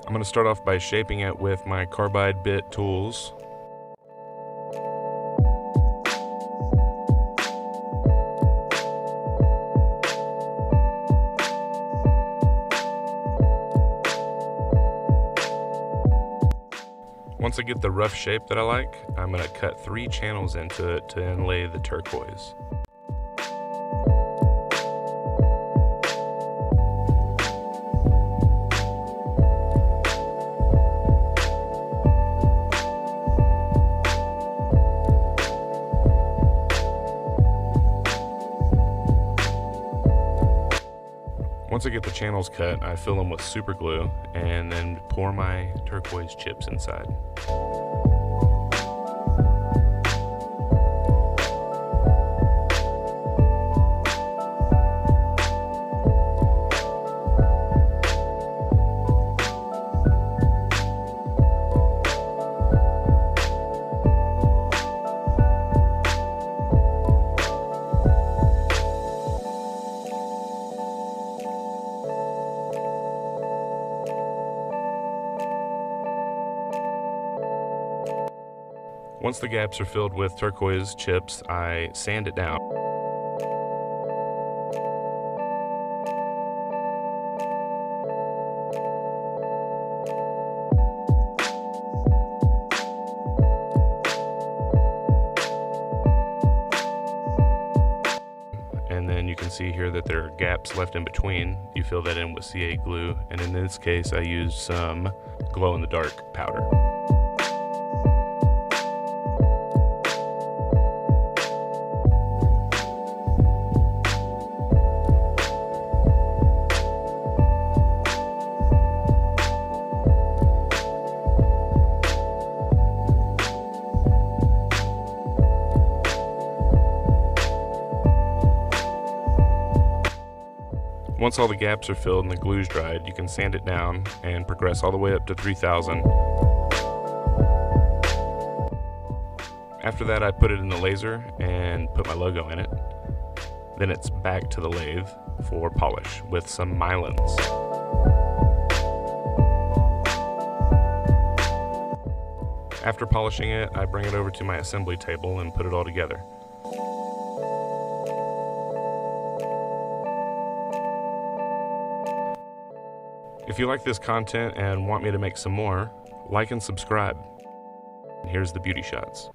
I'm going to start off by shaping it with my carbide bit tools. Once I get the rough shape that I like, I'm going to cut 3 channels into it to inlay the turquoise. Once I get the channels cut, I fill them with super glue and then pour my turquoise chips inside. Once the gaps are filled with turquoise chips, I sand it down. And then you can see here that there are gaps left in between. You fill that in with CA glue, and in this case I used some glow-in-the-dark powder. Once all the gaps are filled and the glue's dried, you can sand it down and progress all the way up to 3000. After that, I put it in the laser and put my logo in it. Then it's back to the lathe for polish with some Mallets. After polishing it, I bring it over to my assembly table and put it all together. If you like this content and want me to make some more, like and subscribe. Here's the beauty shots.